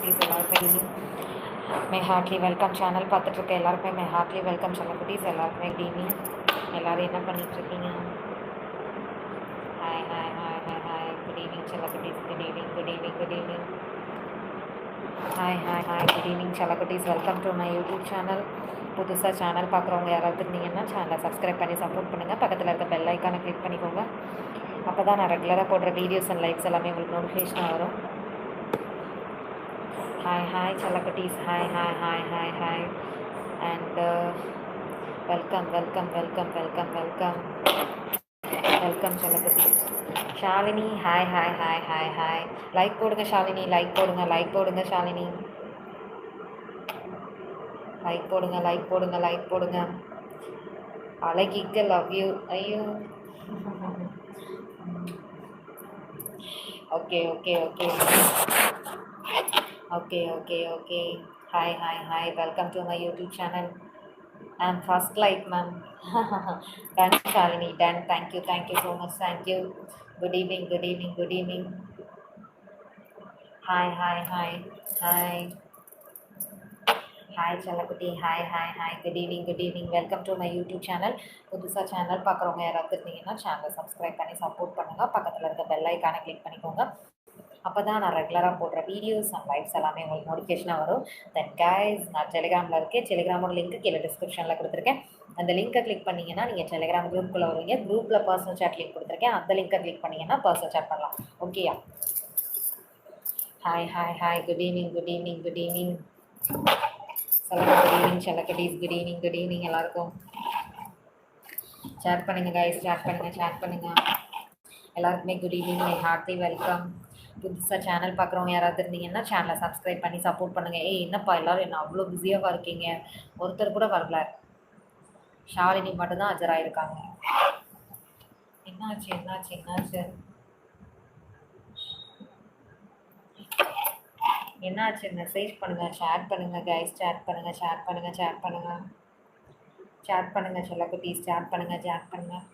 குட்டீஸ் எல்லாருமே my heartily welcome channel பார்த்துட்ருக்க எல்லாருமே மை ஹார்ட்லி வெல்கம் சொல்ல குட்டீஸ் எல்லாருமே டீனி எல்லோரும் என்ன பண்ணிகிட்ருக்கீங்க? Hi hi hi hi hi good evening செல்ல குட்டீஸ். Good evening good evening good evening. Hi hi hi good evening செல்ல குட்டீஸ். Welcome to my YouTube channel. புதுசாக சேனல் பார்க்குறவங்க யாராவது இருந்தீங்கன்னா சேனலை சப்ஸ்கிரைப் பண்ணி சப்போர்ட் பண்ணுங்கள். பக்கத்தில் இருக்க பெல் ஐக்கானை கிளிக் பண்ணிக்கோங்க. அப்போ தான் நான் ரெகுலராக போடுற வீடியோஸ் அண்ட் லைக்ஸ் எல்லாமே உங்களுக்கு நோட்டிஃபிகேஷனாக வரும். ஹாய் ஹாய் செல்லக்குட்டீஸ். Hi hi hi hi hi and welcome welcome welcome welcome welcome welcome செல்லக்குட்டீஸ். Shalini hi hi hi hi hi. Like போடுங்க ஷாலினி, லைக் போடுங்க, லைக் போடுங்க ஷாலினி, லைக் போடுங்க, லைக் போடுங்க, லைக் போடுங்க. அழகிக்க லவ் யூ. ஐயோ okay okay okay okay okay okay. Hi hi hi welcome to my YouTube channel. And first like ma'am. Done Shalini done. Thank you so much. Thank you. Good evening good evening good evening. Hi hi hi hi hi செல்லக்குட்டி. Hi hi hi good evening good evening. Welcome to my YouTube channel. புதுசாக channel பார்க்குறவங்க யாராவது இருந்தீங்கன்னா சேனலை subscribe பண்ணி support பண்ணுங்கள். பக்கத்தில் இருக்க பெல் ஐக்கானை கிளிக் பண்ணிக்கோங்க. அப்போ தான் நான் ரெகுலராக போடுற வீடியோஸ் அண்ட் லைவ்ஸ் எல்லாமே உங்களுக்கு நோட்டிஃபிகேஷனாக வரும். தென் கைஸ், நான் டெலிகிராமில் இருக்கேன். டெலிகிராமோட லிங்க்கு கீழே டிஸ்கிரிப்ஷனில் கொடுத்துருக்கேன். அந்த லிங்க்கை கிளிக் பண்ணிங்கன்னா நீங்கள் டெலிகிராம் குரூப்புக்குள்ளே வருவீங்க. குரூப்பில் பர்சனல் சாட் லிங்க் கொடுத்துருக்கேன். அந்த லிங்க்கை கிளிக் பண்ணிங்கன்னா பர்சனல் சாட் பண்ணலாம். ஓகேயா? Hi hi hi good evening good evening good evening. சொல்லுங்கள் குட் ஈவினிங் செல்லக்குட்டீஸ். குட் ஈவினிங் குட் ஈவினிங் எல்லாருக்கும். சேட் பண்ணுங்கள் கைஸ், சேட் பண்ணுங்கள். எல்லாருக்குமே good evening. My heartily welcome. புதுசாக சேனல் பார்க்குறவங்க யாராவது இருந்தீங்கன்னா சேனலை சப்ஸ்கிரைப் பண்ணி சப்போர்ட் பண்ணுங்கள். என்னப்பா எல்லோரும் என்ன அவ்வளோ பிஸியாக இருக்கீங்க? ஒருத்தர் கூட வரல. ஷாலினி மட்டும்தான் ஆஜராயிருக்காங்க. என்னாச்சு என்னாச்சு என்னாச்சு என்னாச்சு? மெசேஜ் பண்ணுங்கள், சேட் பண்ணுங்கள் கைஸ், சேட் பண்ணுங்கள் செல்லக்குட்டீஸ், சேட் பண்ணுங்கள்.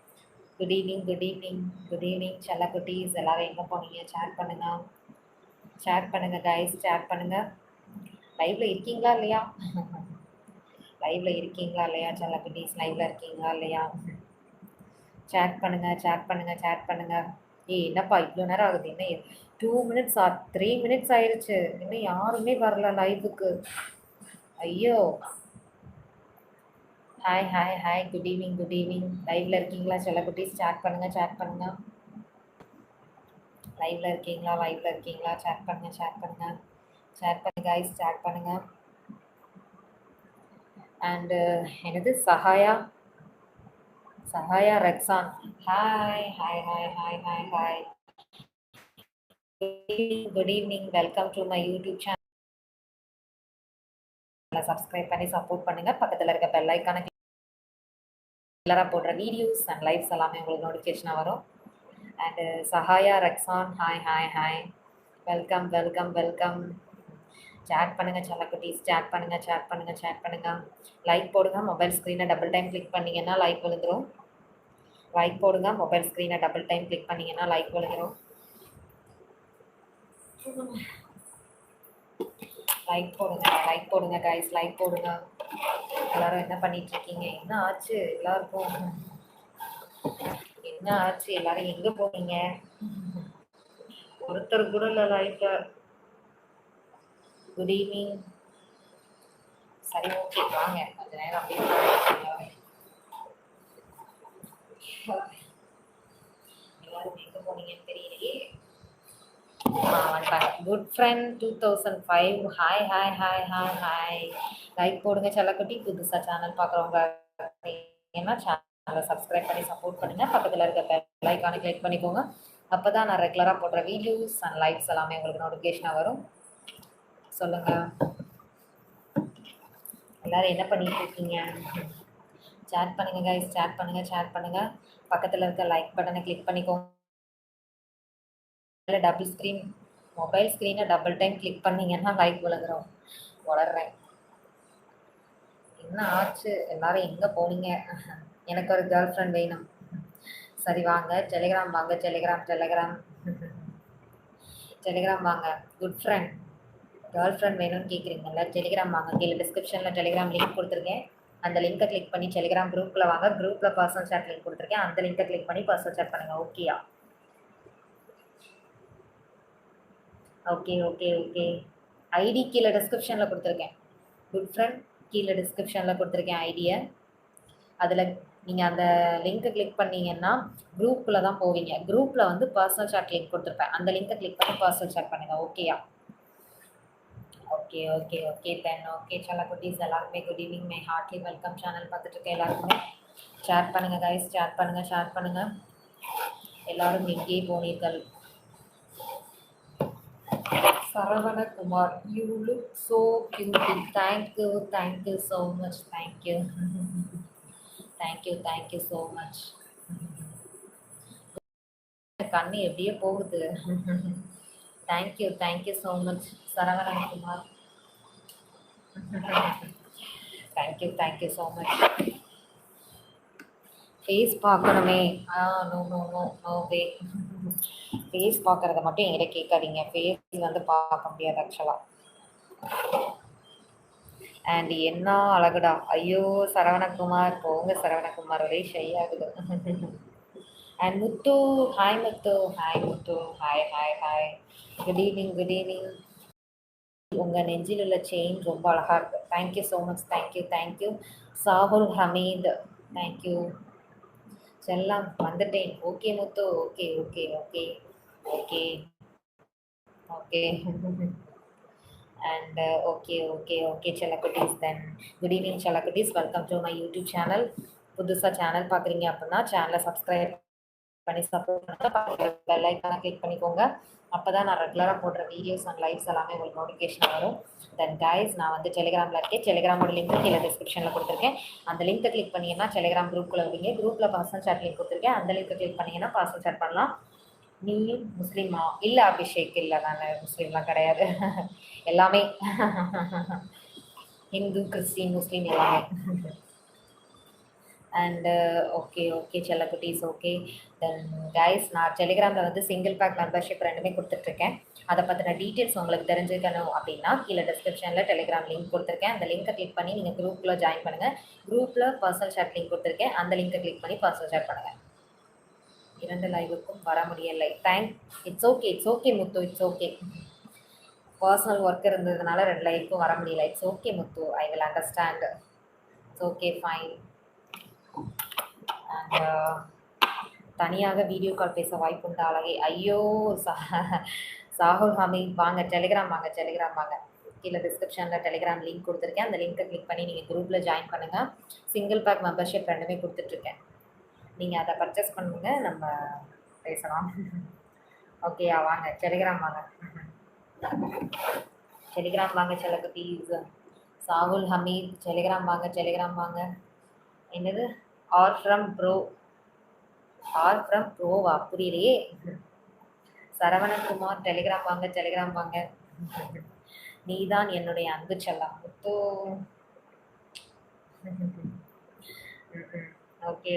Good evening good evening good evening செல்லக்குட்டீஸ். எல்லோரும் எங்கே போனீங்க? சேட் பண்ணுங்கள் கைஸ், சேட் பண்ணுங்கள். லைவில் இருக்கீங்களா இல்லையா? செல்லக்குட்டீஸ் லைவில் இருக்கீங்களா இல்லையா? சேட் பண்ணுங்கள். என்னப்பா இவ்வளோ நேரம் ஆகுது? என்ன 2 minutes 3 minutes ஆயிடுச்சு. இன்னும் யாருமே வரல லைவுக்கு. ஐயோ. Hi hi hi good evening. லைவில் இருக்கீங்களா செல்லக்குட்டீஸ்? சேட் பண்ணுங்கள். லைவில் இருக்கீங்களா? சேட் பண்ணுங்க கைஸ், சேட் பண்ணுங்க. அண்டு என்னது Sahaya Rexon. Hi hi hi hi hi hi. Good evening. Welcome to my YouTube channel. Subscribe பண்ணி சப்போர்ட் பண்ணுங்கள். பக்கத்தில் இருக்க பெல் ஐக்கானை ரெகுலராக போடுற வீடியோஸ் அண்ட் லைவ்ஸ் எல்லாமே உங்களுக்கு நோட்டிஃபிகேஷனாக வரும். And Sahaya Rexon hi hi hi welcome. Chat பண்ணுங்கள் செல்லக்குட்டீஸ், சேட் பண்ணுங்கள். லைக் போடுங்க. மொபைல் ஸ்க்ரீனை டபுள் டைம் கிளிக் பண்ணிங்கன்னா லைக் விழுந்துடும். லைக் போடுங்க. மொபைல் ஸ்க்ரீனை டபுள் டைம் கிளிக் பண்ணிங்கன்னா லைக் விழுந்துடும். லைக் போடுங்க கைஸ், லைக் போடுங்க. எல்லாரும் என்ன பண்ணிகிட்ருக்கீங்க? என்ன ஆச்சு எல்லாருக்கும்? எல்லாரும் எங்கே போனீங்க? ஒருத்தர் கூட இல்லை லைஃப்பில். Good evening. சரி ஓகே, வாங்க கொஞ்ச நேரம் அப்படியே எல்லாரும் எங்கே போனீங்கன்னு தெரியலையே. வந்துட்டாங்க. Good friend 2005. Hi hi hi hi hi. Like போடுங்க செல்லக்குட்டி. புதுசாக சேனல் பார்க்குறவங்க என்ன சேனலை சப்ஸ்கிரைப் பண்ணி சப்போர்ட் பண்ணுங்கள். பக்கத்தில் இருக்க பெல் ஐக்கானை கிளிக் பண்ணிக்கோங்க. அப்போ தான் நான் ரெகுலராக போடுற வீடியோஸ் அண்ட் லைவ்ஸ் எல்லாமே உங்களுக்கு நோட்டிஃபிகேஷனாக வரும். சொல்லுங்கள் எல்லோரும் என்ன பண்ணிட்டு இருக்கீங்க? சேட் பண்ணுங்கள் கைஸ், சேட் பண்ணுங்கள். பக்கத்தில் இருக்க லைக் பட்டனை கிளிக் பண்ணிக்கோங்க. மொபைல் ஸ்க்ரீனை டபுள் டைம் கிளிக் பண்ணிங்கன்னா லைக் விழுந்துடும். வளர்றேன். என்ன ஆச்சு? எல்லாரும் எங்கே போனீங்க? எனக்கு ஒரு கேர்ள் ஃப்ரெண்ட் வேணும். சரி வாங்க டெலிகிராம் வாங்க. குட் ஃப்ரெண்ட் கேர்ள் ஃப்ரெண்ட் வேணும்னு கேட்குறீங்கல்ல, டெலிகிராம் வாங்க. கீழே டிஸ்கிரிப்ஷனில் டெலிகிராம் லிங்க் கொடுத்துருக்கேன். அந்த லிங்கை கிளிக் பண்ணி டெலிகிராம் குரூப்பில் வாங்க. குரூப்பில் பர்சனல் சாட் லிங்க் கொடுத்துருக்கேன். அந்த லிங்கை கிளிக் பண்ணி பர்சனல் சாட் பண்ணுங்கள். ஓகேயா? Okay okay okay. ஐடி கீழே டிஸ்கிரிப்ஷனில் கொடுத்துருக்கேன். குட் ஃப்ரெண்ட் கீழே டிஸ்கிரிப்ஷனில் கொடுத்துருக்கேன் ஐடியை. அதில் நீங்கள் அந்த லிங்க்கை கிளிக் பண்ணீங்கன்னா குரூப்பில் தான் போவீங்க. குரூப்பில் வந்து பர்சனல் சாட் லிங்க் கொடுத்துருப்பேன். அந்த லிங்கை கிளிக் பண்ணி பர்சனல் சாட் பண்ணுங்கள். ஓகேயா? Okay okay okay then okay சலா குட்டீஸ் எல்லாருமே good evening. My heartily welcome. Channel பார்த்துட்டு இருக்க எல்லாருக்குமே ஷேர் பண்ணுங்கள் கைஸ். ஷேர் பண்ணுங்கள் ஷேர் பண்ணுங்கள். எல்லாரும் எங்கே போனீர்கள்? Saravanakumar, you look so beauty. Thank you so much. Thank you thank you so much. கண்ணு எப்படியே போகுது. Thank you so much Saravanakumar. Thank you so much. Face பார்க்கணுமே. No no no no way. Face பார்க்குறத மட்டும் என்கிட்ட கேட்காதீங்க. ஃபேஸ் வந்து பார்க்க முடியாது ஆக்சுவலாக. அண்ட் என்ன அழகுடா. ஐயோ சரவணகுமார் போங்க. சரவணகுமார் ஒரே ஷை ஆகுது. And Muthu, hi Muthu. Hi Muthu. Hi hi hi. Good evening good evening. உங்கள் நெஞ்சில் உள்ள செயின் ரொம்ப அழகாக இருக்குது. Thank you so much. Thank you. Sahul Hameed thank you. செல்லாம் வந்துட்டேன். Okay Muthu. Okay okay okay okay okay. And okay செல்லக்குட்டீஸ். தென் குட் ஈவினிங் செல்லக்குட்டீஸ். Welcome to my YouTube channel. புதுசாக சேனல் பார்க்குறீங்க அப்படின்னா சேனலை சப்ஸ்கிரைப் பண்ணி சப்போர்ட் பண்ணுங்கள். பெல் ஐக்கானை கிளிக் பண்ணிக்கோங்க. அப்போ தான் நான் ரெகுலராக போடுற வீடியோஸ் அண்ட் லைவ்ஸ் எல்லாமே உங்களுக்கு நோட்டிஃபிகேஷன் வரும். தென் கைஸ் நான் வந்து டெலிகிராமில் இருக்கேன். டெலிகிராமோட லிங்க் கீழே டிஸ்கிரிப்ஷனில் கொடுத்துருக்கேன். அந்த லிங்க்கை கிளிக் பண்ணிங்கன்னா டெலிகிராம் குரூப்பில் வருவீங்க. குரூப்பில் பர்சனல் சாட் லிங்க் கொடுத்துருக்கேன். அந்த லிங்க்கை கிளிக் பண்ணிங்கன்னா பர்சனல் சாட் பண்ணலாம். நீயும் முஸ்லீமா? இல்லை அபிஷேக், இல்லை நான் முஸ்லீம்லாம் கிடையாது. எல்லாமே ஹிந்து, கிறிஸ்டின், முஸ்லீம் எல்லாமே. அண்ட் ஓகே செல்லக்குட்டீஸ். ஓகே தென் கைஸ் நான் டெலிகிராமில் வந்து சிங்கிள் பேக் மெம்பர்ஷிப் ரெண்டுமே கொடுத்துட்ருக்கேன். அதை பற்றின டீட்டெயில்ஸ் உங்களுக்கு தெரிஞ்சுக்கணும் அப்படின்னா கீழே டிஸ்கிரிப்ஷனில் டெலிகிராம் லிங்க் கொடுத்துருக்கேன். அந்த லிங்க்கை கிளிக் பண்ணி நீங்கள் குரூப்பில் ஜாயின் பண்ணுங்கள். குரூப்பில் பர்சனல் சாட் லிங்க் கொடுத்துருக்கேன். அந்த லிங்க்கை கிளிக் பண்ணி பர்சனல் சாட் பண்ணுங்கள். 2 லைவுக்கும் வர முடியலை. It's okay Muthu. It's okay. Personal work இருந்ததுனால 2 லைவுக்கும் வர முடியல. It's okay Muthu. I will understand. It's okay fine. And தனியாக வீடியோ கால் பேச வாய்ப்புண்டா அழகே? ஐயோ சாகுல் ஹமீத் வாங்க டெலிகிராம் வாங்க. கீழே டிஸ்கிரிப்ஷனில் டெலிகிராம் லிங்க் கொடுத்துருக்கேன். அந்த லிங்க்கை கிளிக் பண்ணி நீங்கள் குரூப்பில் ஜாயின் பண்ணுங்கள். சிங்கிள் பேக் மெம்பர்ஷிப் ரெண்டுமே கொடுத்துட்ருக்கேன். நீங்கள் அதை பர்ச்சேஸ் பண்ணுங்க. நம்ம பேசலாம். ஓகேயா? வாங்க டெலிகிராம் வாங்க செல்லக்குட்டீஸ். சாகுல் ஹமீத் டெலிகிராம் வாங்க. என்னது? ஆர் ஃப்ரம் ப்ரோவா? புரியலையே. சரவணகுமார் டெலிகிராம் வாங்க. நீதான் என்னுடைய அன்பு செல்லம் முத்து. ஓகே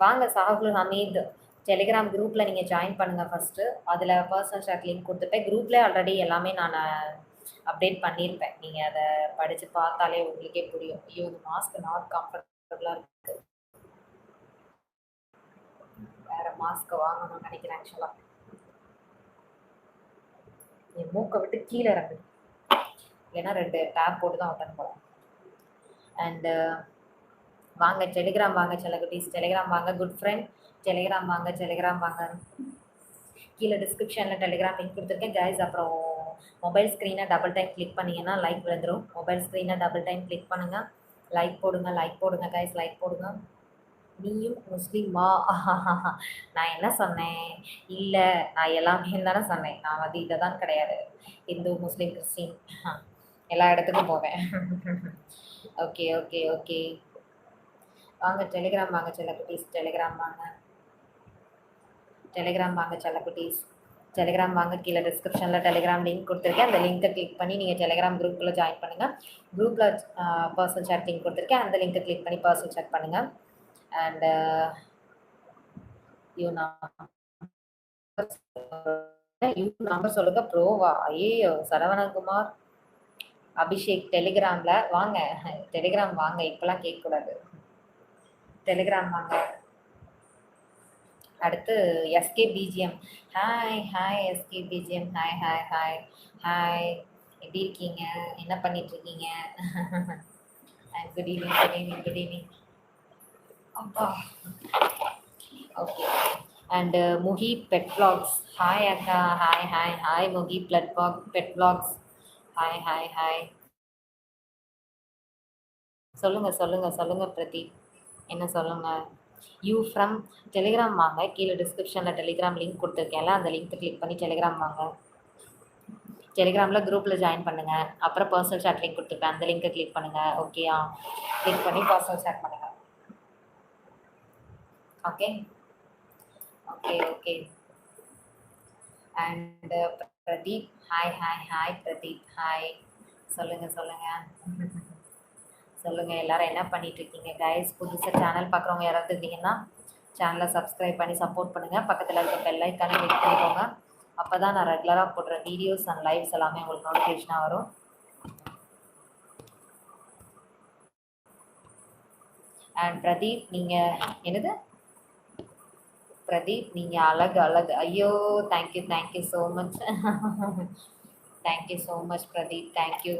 வாங்க சாகுல் ஹமீத். டெலிகிராம் குரூப்பில் நீங்கள் ஜாயின் பண்ணுங்கள் ஃபஸ்ட்டு. அதில் பர்சனல் சாட் லிங்க் கொடுத்துருப்பேன். குரூப்லேயே ஆல்ரெடி எல்லாமே நான் அப்டேட் பண்ணியிருப்பேன். நீங்கள் அதை படித்து பார்த்தாலே உங்களுக்கே புரியும். ஐயோ இந்த மாஸ்க் நாட் கம்ஃபர்டபுளாக இருக்குது. வேறு மாஸ்க் வாங்கணும்னு நினைக்கிறேன் ஆக்சுவலாக. என் மூக்கை விட்டு கீழே இறங்குது. ஏன்னா 2 டேப் போட்டு தான் ஓட்டன் போகலாம். அண்டு வாங்க டெலிகிராம் வாங்க செல்லக்குட்டீஸ். டெலிகிராம் வாங்க குட் ஃப்ரெண்ட். டெலிகிராம் வாங்க. கீழே டிஸ்கிரிப்ஷனில் டெலிகிராம் லிங்க் கொடுத்துருக்கேன் கைஸ். அப்புறம் மொபைல் ஸ்க்ரீனை டபுள் டைம் கிளிக் பண்ணிங்கன்னா லைக் விழுந்துடும். மொபைல் ஸ்க்ரீனை டபுள் டைம் கிளிக் பண்ணுங்கள். லைக் போடுங்க கைஸ். லைக் போடுங்க. நீயும் முஸ்லீமா? நான் என்ன சொன்னேன்? இல்லை நான் எல்லாமே தானே சொன்னேன். நான் வந்து இதை தான் கிடையாது. இந்து, முஸ்லீம், கிறிஸ்டின் எல்லா இடத்துக்கும் போவேன். ஓகே வாங்க டெலிகிராம் வாங்க செல்லக்குட்டீஸ். டெலிகிராம் வாங்க. கீழே டிஸ்கிரிப்ஷனில் டெலிகிராம் லிங்க் கொடுத்துருக்கேன். அந்த லிங்க்கை கிளிக் பண்ணி நீங்கள் டெலிகிராம் குரூப்பில் ஜாயின் பண்ணுங்கள். குரூப்பில் பர்சனல் சாட் லிங்க் கொடுத்துருக்கேன். அந்த லிங்க்கை கிளிக் பண்ணி பர்சனல் சாட் பண்ணுங்கள். அண்ட் யூடியூப் நம்பர் சொல்லுங்க. ப்ரோவா? ஐயோ! சரவணகுமார், அபிஷேக் டெலிகிராம்ல வாங்க. டெலிகிராம் வாங்க. இப்பலாம் கேட்கக்கூடாது. டெலிகிராம் வாங்க. அடுத்து SK BGM. Hi hi SK BGM. Hi hi hi hi. எப்படி இருக்கீங்க? என்ன பண்ணிட்டு இருக்கீங்க? Good evening, good evening, good evening. அப்பா. Okay. And Muheeb pet vlogs. Hi அக்கா. Hi hi hi Muheeb pet vlogs. Hi hi hi. சொல்லுங்க சொல்லுங்க சொல்லுங்க பிரதீப். என்ன சொல்லுங்க? யூ ஃப்ரம் டெலிகிராம் வாங்க. கீழே டிஸ்கிரிப்ஷனில் டெலிகிராம் லிங்க் கொடுத்துருக்கேன்ல, அந்த லிங்க்கை கிளிக் பண்ணி டெலிகிராம் வாங்க. டெலிகிராமில் குரூப்பில் ஜாயின் பண்ணுங்கள். அப்புறம் பர்சனல் சாட் லிங்க் கொடுத்துருப்பேன், அந்த லிங்க்கை கிளிக் பண்ணுங்கள். ஓகேயா? கிளிக் பண்ணி பர்சனல் சாட் பண்ணுங்கள். Okay okay okay. And Pradeep. Hi hi hi Pradeep. Hi. சொல்லுங்கள் சொல்லுங்கள் சொல்லுங்கள். எல்லாரும் என்ன பண்ணிட்டு இருக்கீங்க கைஸ்? புதுசாக சேனல் பார்க்குறவங்க யாராவது இருந்தீங்கன்னா சேனலை சப்ஸ்கிரைப் பண்ணி சப்போர்ட் பண்ணுங்கள். பக்கத்தில் இருக்க பெல் ஐக்கானை கிளிக் பண்ணிக்கோங்க. அப்போ தான் நான் ரெகுலராக போடுற வீடியோஸ் அண்ட் லைவ்ஸ் எல்லாமே உங்களுக்கு நோட்டிஃபிகேஷனாக வரும். அண்ட் பிரதீப், நீங்கள் என்னது பிரதீப், நீங்கள் அழகு அழகு. ஐயோ, thank you thank you so much. Thank you so much Pradeep. Thank you.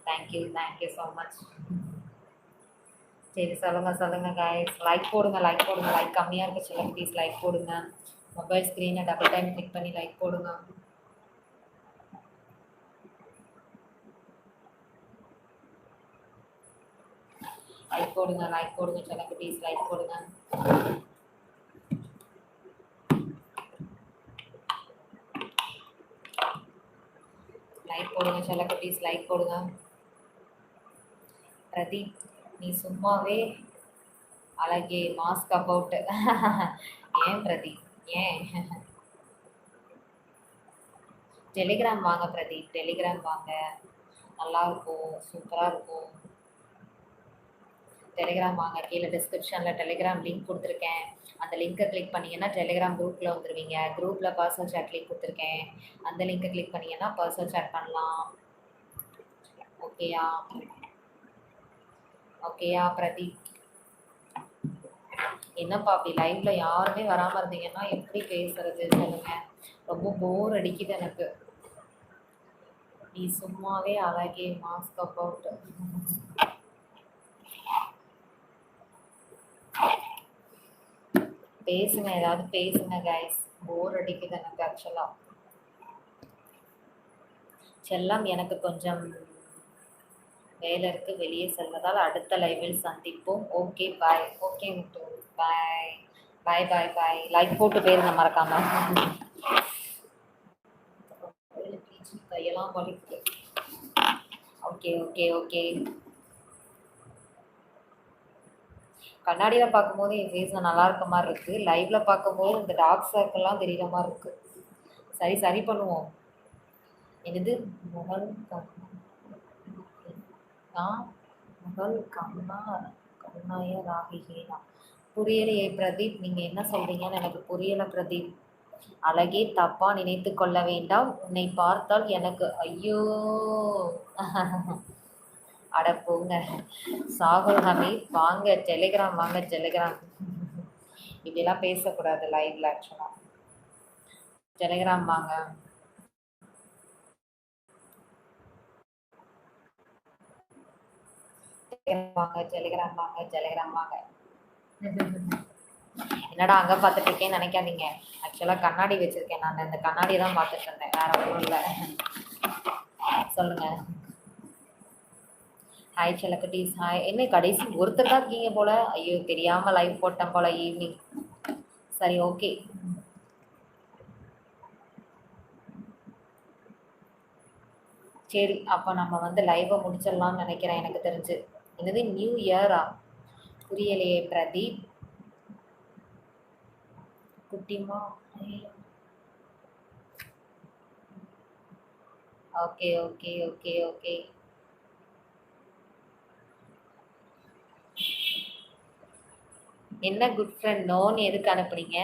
Thank you so much. சரி, சொல்லுங்கள் சொல்லுங்கள் கைஸ். லைக் போடுங்க லைக் போடுங்க. லைக் கம்மியாக இருக்க சொல்லுங்க ப்ளீஸ். லைக் போடுங்க. மொபைல் ஸ்க்ரீனை டபுள் டைம் கிளிக் பண்ணி லைக் போடுங்க. லைக் போடுங்க லைக் போடுங்க சொல்லுங்க ப்ளீஸ். லைக் போடுங்க. லைக் போடுங்க சொல்லுங்க ப்ளீஸ். லைக் போடுங்க. பிரதீப், நீ சும்மாவே அழகே. Mask about. ஏன் பிரதீப்? ஏன்? டெலிகிராம் வாங்க பிரதீப். டெலிகிராம் வாங்க. நல்லாயிருக்கும், சூப்பராக இருக்கும். டெலிகிராம் வாங்க. கீழே டிஸ்கிரிப்ஷனில் டெலிகிராம் லிங்க் கொடுத்துருக்கேன். அந்த லிங்க்கை கிளிக் பண்ணிங்கன்னா டெலிகிராம் குரூப்பில் வந்துடுவீங்க. குரூப்பில் பர்சனல் சாட் லிங்க் கொடுத்துருக்கேன். அந்த லிங்க்கை கிளிக் பண்ணிங்கன்னா பர்சனல் சாட் பண்ணலாம். ஓகேயா? ஓகேயா பிரதீப்? என்னப்பா அப்படி லைவ்ல யாருமே வராமல் இருந்தீங்கன்னா எப்படி பேசுறது சொல்லுங்க? ரொம்ப போர் அடிக்குது எனக்கு. நீ சும்மாவே அழகே. Mask about. பேசுங்க, ஏதாவது பேசுங்க கைஸ். போர் அடிக்குது எனக்கு ஆக்சுவலா. செல்லம், எனக்கு கொஞ்சம் வேலை இருக்கு, வெளியே செல்வதால் அடுத்த லைவில் சந்திப்போம். Okay bye. ஓகே முட்டு. பாய் பாய் பாய் பாய். லைக் போட்டு போயிருங்க மறக்காம. கையெல்லாம் வலிக்குது. Okay okay okay. கண்ணாடியில் பார்க்கும்போது என் ஃபேஸ் நல்லா இருக்க மாதிரி இருக்குது. லைவில் பார்க்கும்போது இந்த டார்க் சர்க்கிள்லாம் தெரியுற மாதிரி இருக்குது. சரி சரி பண்ணுவோம். என்னது? முகல் கண்ணா முகல் கண்ணாய ராகிகேனா? புரியலையே பிரதீப். நீங்கள் என்ன சொல்கிறீங்கன்னு எனக்கு புரியலை பிரதீப். அழகே, தப்பா நினைத்து கொள்ள வேண்டாம். உன்னை பார்த்தால் எனக்கு ஐயோ. அட போங்க. சாகுல் ஹமீத் வாங்க டெலிகிராம் வாங்க. டெலிகிராம் இப்படிலாம் பேசக்கூடாது லைவ்ல ஆக்சுவலா. டெலிகிராம் வாங்க. வாங்க டெலிகிராம் வாங்க. டெலிகிராம் வாங்க. என்னடா அங்கே பார்த்துட்டு இருக்கேன்னு நினைக்காதீங்க. ஆக்சுவலாக கண்ணாடி வச்சுருக்கேன். நான் இந்த கண்ணாடியை தான் பார்த்துட்டு இருந்தேன், வேற ஒன்றும் இல்லை. சொல்லுங்கள். ஹாய் செல்லக்குட்டீஸ். ஹாய். என்ன கடைசி ஒருத்தர் தான் இருக்கீங்க போல். ஐயோ, தெரியாமல் லைவ் போட்டேன் போல் ஈவினிங். சரி ஓகே. சரி, அப்போ நம்ம வந்து லைவை முடிச்சிடலாம்னு நினைக்கிறேன் எனக்கு தெரிஞ்சு. என்னது நியூ இயரா? புரியலையே பிரதீப். குட்டிமா. Okay okay okay okay. என்ன குட் ஃப்ரெண்ட் நோன்னு எதுக்கு அனுப்புனீங்க?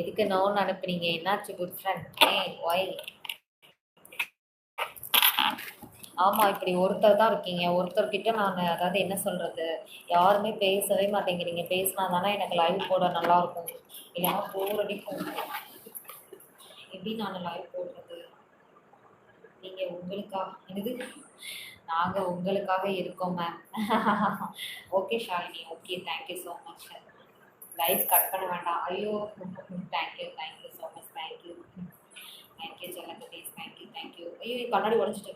எதுக்கு நோன்னு அனுப்புனீங்க? என்னாச்சு குட் ஃப்ரெண்ட்? ஒய்? ஆமாம், இப்படி ஒருத்தர் தான் இருக்கீங்க. ஒருத்தர்கிட்ட நான் அதாவது என்ன சொல்கிறது, யாருமே பேசவே மாட்டேங்கிறீங்க. பேசினா தானே எனக்கு லைவ் போட நல்லாயிருக்கும், இல்லைன்னா போர் அடிக்கும். எப்படி நான் லைவ் போடுறது? நீங்கள் உங்களுக்காக என்னது? நாங்கள் உங்களுக்காக இருக்கோம் ma'am. Okay Shalini, okay, thank you so much. Live cut பண்ண வேண்டாம். ஐயோ, தேங்க்யூ ஸோ மச். தேங்க்யூ செல்லங்க ப்ளீஸ். தேங்க்யூ. ஐயோ, கண்ணாடி உடச்சிட்டு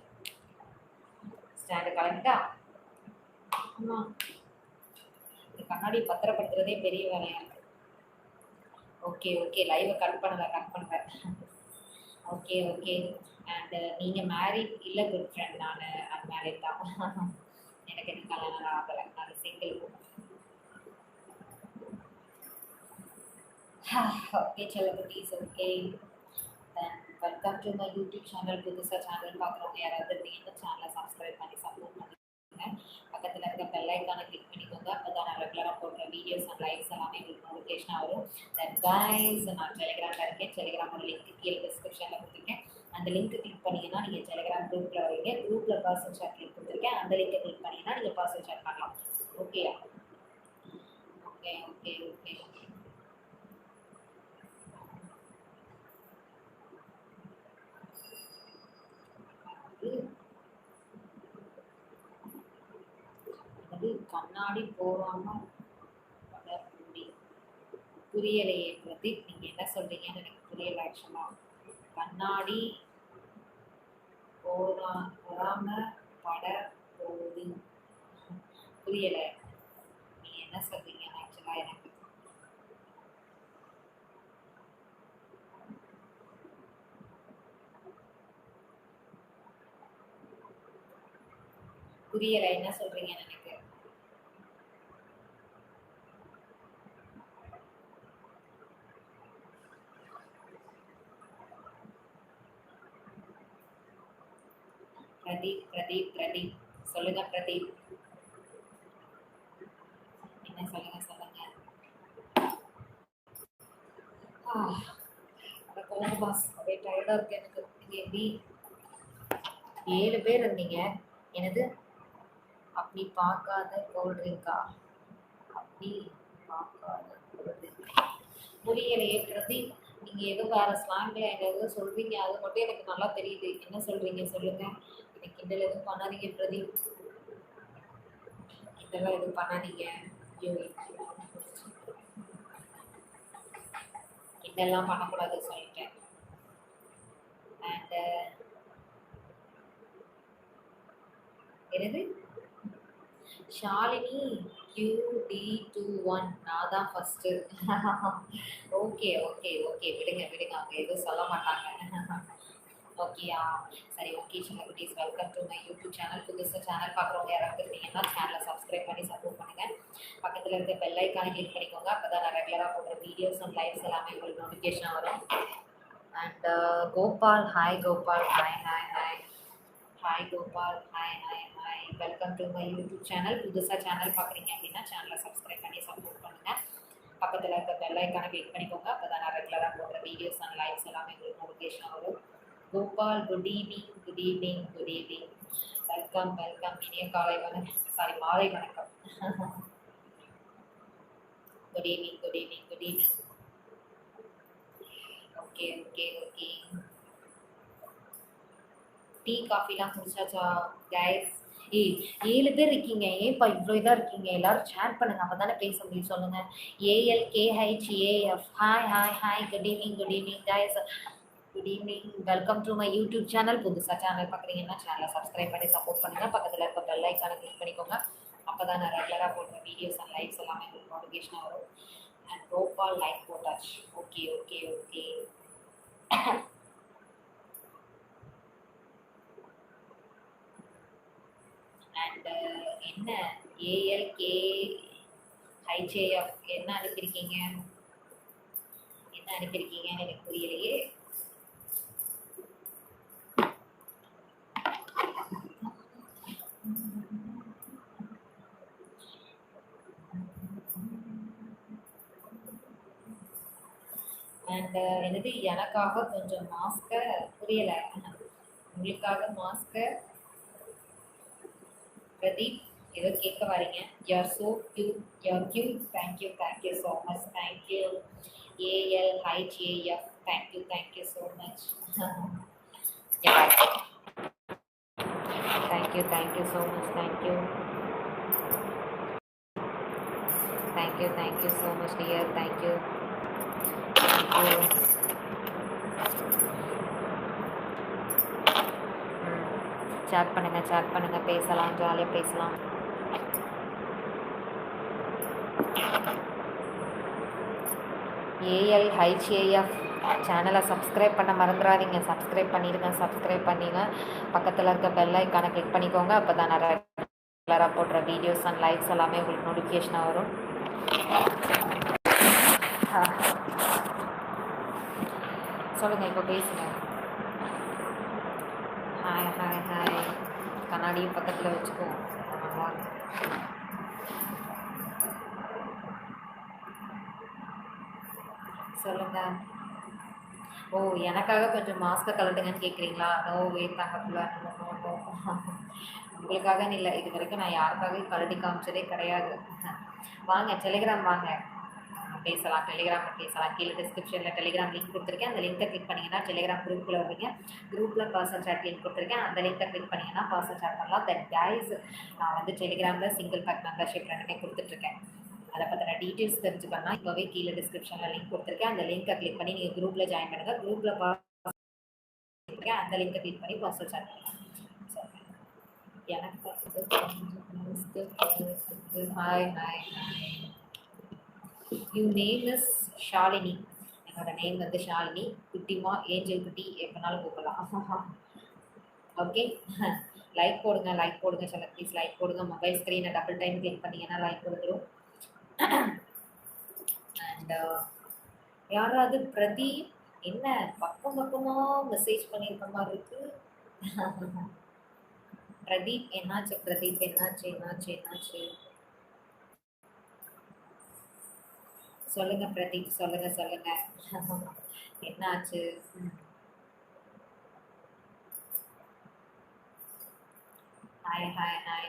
ஸ்டாண்டு கலந்துட்டா. ஆமாம், இந்த கண்ணாடி பத்திரப்படுத்துறதே பெரிய வேலையாக இருக்குது. ஓகே, லைவை கட் பண்ணுவேன். ஓகே. அண்ட் நீங்கள் மேரிட் இல்லை குட் ஃப்ரெண்ட்? நான் அன்மேரிட் தான். எனக்கு என்ன கல்யாணம் ஆகலை, நான் சிங்கிள். ஓகே செல்லகுட்டீஸ், okay. Welcome to my YouTube channel. புதுசாக சேனல் பார்க்குறவங்க யாராவது இருந்தீங்கன்னா சேனலை சப்ஸ்கிரைப் பண்ணி சப்போர்ட் பண்ணுங்க. பக்கத்தில் இருக்க பெல் ஐக்கானை கிளிக் பண்ணிக்கோங்க. அப்போ தான் நான் ரெகுலராக போடுற வீடியோஸ் அண்ட் லைவ்ஸ் எல்லாமே உங்களுக்கு நோட்டிஃபிகேஷனாக வரும். தென் கைஸ், நான் டெலிகிராமில் இருக்கேன். டெலிகிராமோட லிங்க் கீழே டிஸ்கிரிப்ஷனில் கொடுத்துருக்கேன். அந்த லிங்க் கிளிக் பண்ணிங்கன்னா நீங்கள் டெலிகிராம் குரூப்பில் வரீங்க. குரூப்பில் பர்சனல் சாட் லிங்க் கொடுத்துருக்கேன். அந்த லிங்கை கிளிக் பண்ணிங்கன்னா நீங்கள் பர்சனல் சாட் பண்ணலாம். ஓகேயா? ஓகே. அது கண்ணாடி போகாமல் புரியலையே பிரதீப், நீங்கள் என்ன சொல்கிறீங்கன்னு எனக்கு புரியலை ஆக்சுவலாக. கண்ணாடி போகாமல் பட போகுது, புரியலை நீங்கள் என்ன சொல்கிறீங்கன்னு ஆக்சுவலாக எனக்கு புரியலை. என்ன சொல்கிறீங்கன்னு எனக்கு பிரதீப் சொல்லுங்க. பிரதீப் என்ன சொல்லுங்க. பாஸ், அப்படியே டயர்டாக இருக்கு எனக்கு. எப்படி 7 பேர் இருந்தீங்க? எனது அப்படி பார்க்காத கோல்ட் ட்ரிங்கா? அப்படி பார்க்காத கோல்ட் ட்ரிங்க் புரியலையே பிரதீப். நீங்கள் எதுவும் வேறு ஸ்லாங்கில் எதாவது சொல்கிறீங்க, அது மட்டும் எனக்கு நல்லா தெரியுது. என்ன சொல்கிறீங்க சொல்லுங்கள். எனக்கு கிண்டல் எதுவும் பண்ணாதீங்க பிரதீப், இதெல்லாம் எதுவும் பண்ணாதீங்க. ஐயோ, இதெல்லாம் பண்ணக்கூடாது சொல்லிட்டேன். அண்டு என்னது ஷாலினி QD21, நான் தான் ஃபஸ்ட்டு. ஓகே, விடுங்க, அவங்க எதுவும் சொல்ல மாட்டாங்க. ஓகேயா? சரி, ஓகே செல்லகுட்டீஸ், welcome to my YouTube channel. புதுசாக சேனல் பார்க்குறவங்க யாராவது இருந்தீங்கன்னா சேனலை சப்ஸ்கிரைப் பண்ணி சப்போர்ட் பண்ணுங்கள். பக்கத்தில் இருக்க பெல் ஐக்கானை கிளிக் பண்ணிக்கோங்க. அப்போ தான் நான் ரெகுலராக போடுற வீடியோஸ் அண்ட் லைவ்ஸ் எல்லாமே உங்களுக்கு நோட்டிஃபிகேஷன் வரும். And Gopal, hi Gopal. Hi Gopal, hi. Welcome to my YouTube channel. புதுசாக சேனல் பார்க்குறீங்க அப்படின்னா சேனலை சப்ஸ்கிரைப் பண்ணி சப்போர்ட் பண்ணுங்கள். பக்கத்தில் இருக்க பெல் ஐக்கானை கிளிக் பண்ணிக்கோங்க. அப்போ தான் நான் ரெகுலராக போடுற வீடியோஸ் அண்ட் லைவ்ஸ் எல்லாமே உங்களுக்கு நோட்டிஃபிகேஷன் வரும். Gopal, good evening. வெல்கம். இனிய காலை வணக்கம், மாலை வணக்கம். Good evening. ஓகே. டீ காஃபிலாம் குடிச்சாச்சா கைஸ்? 7 பேர் இருக்கீங்க, ஏன்ப்பா இவ்வளோ இதாக இருக்கீங்க? எல்லாரும் சேட் பண்ணுங்க, அப்போ தானே பேச முடியும். சொல்லுங்கள். ALKHAF, hi. Good evening guys. Good evening. Welcome to my YouTube channel. புதுசாக சேனல் பார்க்குறீங்கன்னா சேனலை சப்ஸ்கிரைப் பண்ணி சப்போர்ட் பண்ணுங்கள். பக்கத்தில் இருக்க பெல் ஐக்கானை கிளிக் பண்ணிக்கோங்க. அப்போ தான் நான் ரெகுலராக போடுற வீடியோஸ் அண்ட் லைவ்ஸ் எல்லாமே உங்களுக்கு நோட்டிஃபிகேஷனாக வரும். அண்ட் கோபால் லைக் போட்டாச்சு. ஓகே. அண்ட் என்ன ALKHAF என்ன அனுப்பியிருக்கீங்கன்னு எனக்கு புரியலையே. அண்ட் என்னது எனக்காக கொஞ்சம் மாஸ்கை புரியலை, உங்களுக்காக மாஸ்கை பிரதீப் ஏதோ கேட்க வரீங்க. You're so cute, you're cute. Thank you so much. Thank you ALHAF. Thank you so much. Thank you so much. Thank you so much dear. Thank you. Chat பண்ணுங்க, பேசலாம், ஜாலியாக பேசலாம். ALHAF சேனலை சப்ஸ்கிரைப் பண்ண மறந்துடாதீங்க. சப்ஸ்கிரைப் பண்ணிடுங்க. பக்கத்தில் இருக்க பெல் ஐக்கானை கிளிக் பண்ணிக்கோங்க. அப்போ தான் நான் ரெகுலராக போடுற வீடியோஸ் அண்ட் லைவ்ஸ் எல்லாமே உங்களுக்கு நோட்டிஃபிகேஷனாக வரும். சொல்லுங்கள், இப்போ பேசுங்க. ஹாய். கண்ணாடியும் பக்கத்தில் வச்சுக்கோ. சொல்லுங்க. ஓ, எனக்காக கொஞ்சம் மாஸ்கை கலட்டுங்கன்னு கேட்குறீங்களா? நோ வே தங்கப்பில்ல. நோ. உங்களுக்காக இல்லை, இது வரைக்கும் நான் யாருக்காகவும் கலட்டி காமிச்சதே கிடையாது. வாங்க டெலிகிராம் வாங்க, பேசலாம். டெலிகிராமில் பேசலாம். கீழே டிஸ்கிரிப்ஷனில் டெலிகிராம் லிங்க் கொடுத்துருக்கேன். அந்த லிங்கை கிளிக் பண்ணிங்கன்னா டெலிகிராம் குரூப்பில் வருவீங்க. குரூப்பில் பர்சனல் சாட் லிங்க் கொடுத்துருக்கேன். அந்த லிங்கை கிளிக் பண்ணிங்கன்னா பர்சனல் சாட் பண்ணலாம். தென் கைஸ், நான் வந்து டெலிகிராமில் சிங்கிள் பேக் மெம்பர்ஷிப் ரெண்டுமே கொடுத்துட்ருக்கேன். அதை பற்றின டீட்டெயில்ஸ் தெரிஞ்சுக்கணும்னா இப்போவே கீழே டிஸ்கிரிப்ஷனில் லிங்க் கொடுத்துருக்கேன். அந்த லிங்கை கிளிக் பண்ணி நீங்கள் குரூப்பில் ஜாயின் பண்ணுங்கள். குரூப்பில் அந்த லிங்கை கிளிக் பண்ணி பர்சனல் சாட் பண்ணுங்கள். எனக்கு hi. You name is Shalini. என்னோட நேம் வந்து ஷாலினி. குட்டிமா, ஏஞ்சல் குட்டி, எப்போனாலும் கூப்பிடலாம். ஓகே, லைக் போடுங்க சொல்ல ப்ளீஸ். லைக் போடுங்க. மொபைல் ஸ்க்ரீனை டபுள் டைம் கிளிக் பண்ணிங்கன்னா லைக் கொடுத்துரும். அண்ட் யாராவது பிரதீப் என்ன பக்கமாக மெசேஜ் பண்ணியிருக்க மாதிரி இருக்கு. பிரதீப் என்னாச்சு? என்னாச்சு? சொல்லுங்க பிரதீப், சொல்லுங்க. என்னாச்சு? Hi.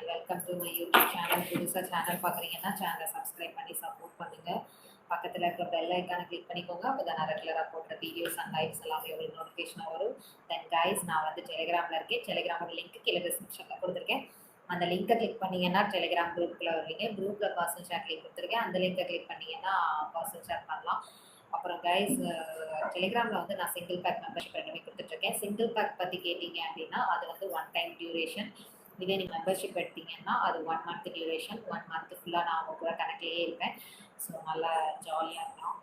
Welcome to my YouTube channel. புதுசாக சேனல் பார்க்குறீங்கன்னா சேனலை சப்ஸ்கிரைப் பண்ணி சப்போர்ட் பண்ணுங்கள். பக்கத்தில் இருக்க பெல் ஐக்கானை கிளிக் பண்ணிக்கோங்க. அப்போ தான் நான் ரெகுலராக போடுற வீடியோஸ் அண்ட் லைவ்ஸ் எல்லாமே உங்களுக்கு நோட்டிஃபிகேஷனாக வரும். தென் கைஸ், நான் வந்து டெலிகிராமில் இருக்கேன். டெலிகிராமோட லிங்க் கீழே டிஸ்கிரிப்ஷனில் கொடுத்துருக்கேன். அந்த லிங்கை கிளிக் பண்ணிங்கன்னா டெலிகிராம் குரூப்பில் வருவீங்க. குரூப்பில் பர்சனல் சாட் லிங்க் கொடுத்துருக்கேன். அந்த லிங்கை கிளிக் பண்ணிங்கன்னா பர்சனல் சாட் பண்ணலாம். அப்புறம் கைஸ், டெலிகிராமில் வந்து நான் சிங்கிள் பேக் மெம்பர்ஷிப் ரெண்டுமே கொடுத்துட்ருக்கேன். சிங்கிள் பேக் பற்றி கேட்டிங்க அப்படின்னா அது வந்து 1 டைம் டியூரேஷன். இதே நீங்கள் மெம்பர்ஷிப் எடுத்தீங்கன்னா அது 1 மந்த் டியூரேஷன். 1 மந்த் ஃபுல்லாக நான் அவங்க கூட கனெக்ட்லேயே இருப்பேன். ஸோ நல்லா ஜாலியாக இருக்கலாம்.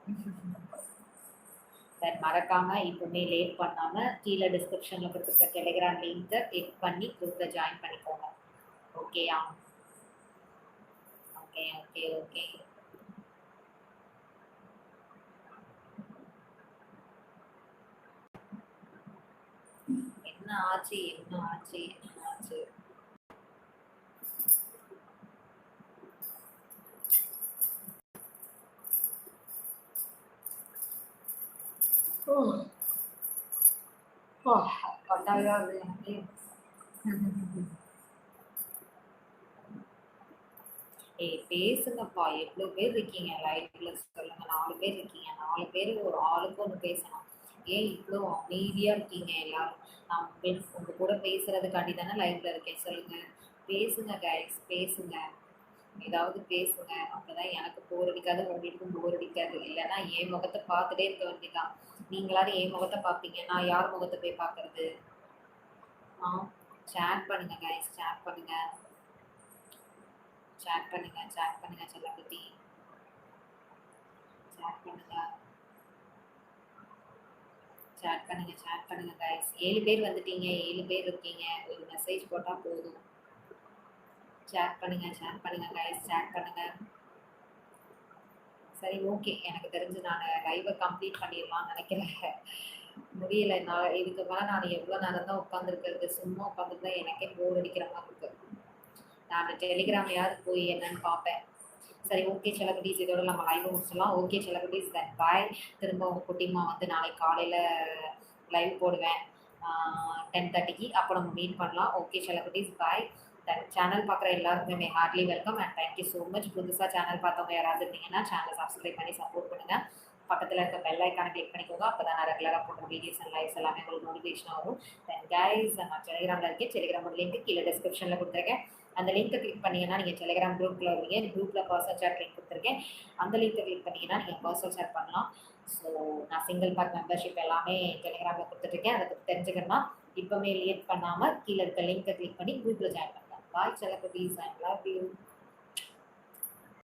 தென் மறக்காமல் இப்போவுமே லேட் பண்ணாமல் கீழே டிஸ்கிரிப்ஷனில் கொடுத்துருக்க டெலிகிராம் லிங்கை கிளிக் பண்ணி குரூப்பில் ஜாயின் பண்ணிக்கோங்க. ஓகேயா? ஓகே. என்ன ஆச்சு? கட்டாயம் எனக்கு. பேசுங்கப்பா. எவ்வளோ பேர் இருக்கீங்க லைவ்ல? சொல்லுங்க. 4 பேர் இருக்கீங்க. 4 பேர் ஒரு ஆளுக்கு ஒன்று பேசணும். ஏன் இவ்வளோ அமைதியாக இருக்கீங்க எல்லாரும்? நான் உங்கள் கூட பேசுறதுக்காண்டி தானே லைவ்ல இருக்கேன். சொல்லுங்க, பேசுங்க கைஸ், பேசுங்க. ஏதாவது பேசுங்க. அப்போதான் எனக்கு போர் அடிக்காது, உங்களுக்கும் போர் அடிக்காது. இல்லைன்னா என் முகத்தை பார்த்துட்டே இருக்க வேண்டியதான். நீங்களாவது என் முகத்தை பார்ப்பீங்க, நான் யார் முகத்தை போய் பார்க்கறது? சேட் பண்ணுங்க கைஸ், சேட் பண்ணுங்க செல்லக்குட்டி. சேட் பண்ணுங்க கைஸ். 7 பேர் வந்துட்டீங்க, 7 பேர் இருக்கீங்க. ஒரு மெசேஜ் போட்டால் போதும். சேட் பண்ணுங்க கைஸ், சேட் பண்ணுங்க. சரி, ஓகே. எனக்கு தெரிஞ்சு நான் லைவை கம்ப்ளீட் பண்ணிடலாம்னு நினைக்கிறேன். முடியல. நான் இதுக்கு மேலே நான் எவ்வளோ நேரம் தான் உட்காந்துருக்கிறது? சும்மா உட்காந்துருந்தா எனக்கே போர் அடிக்கிற மாதிரி இருக்கு. நான் டெலிகிராம்லையாவது போய் என்னன்னு பார்ப்பேன். சரி, ஓகே செல்லக்குட்டீஸ், இதோட நம்ம லைவ் முடிச்சிடலாம். ஓகே செல்லக்குட்டீஸ், தென் பாய். திரும்ப உங்க குட்டிமா வந்து நாளைக்கு காலையில லைவ் போடுவேன் 10:30க்கு. அப்போ நம்ம மீட் பண்ணலாம். ஓகே செல்லக்குட்டீஸ், பாய். தென் சேனல் பார்க்குற எல்லாருக்குமே heartily welcome and thank you so much. புதுசாக சேனல் பார்த்தவங்க யாராவது இருந்தீங்கன்னா சேனலை சப்ஸ்கிரைப் பண்ணி சப்போர்ட் பண்ணுங்கள். பக்கத்தில் இருக்க பெல் ஐக்கானை கிளிக் பண்ணிக்கோங்க. அப்போ தான் நான் ரெகுலராக போடுற வீடியோஸ் அண்ட் லைவ்ஸ் எல்லாமே உங்களுக்கு நோட்டிஃபிகேஷன் வரும். தென் கைஸ், நான் டெலிகிராமில் இருக்கேன். டெலிகிராமோட லிங்க் கீழே டிஸ்கிரிப்ஷனில் கொடுத்துருக்கேன். அந்த லிங்க்கை கிளிக் பண்ணீங்கன்னா நீங்கள் டெலிகிராம் குரூப்பில் வருவீங்க. குரூப்பில் பர்சனல் சேட் லிங்க் கொடுத்துருக்கேன். அந்த லிங்க்கை கிளிக் பண்ணீங்கன்னா நீங்கள் பர்சனல் சேட் பண்ணலாம். ஸோ நான் சிங்கிள் பேக் மெம்பர்ஷிப் எல்லாமே டெலிகிராமில் கொடுத்துட்ருக்கேன். அதை பற்றி தெரிஞ்சுக்கணும்னா இப்போவே லேட் பண்ணாமல் கீழே இருக்க லிங்க்கை கிளிக் பண்ணி குரூப்பில் ஜாயின் பண்ணுங்கள். பாய் செல்லக்குட்டீஸ், ஐ லவ் யூ.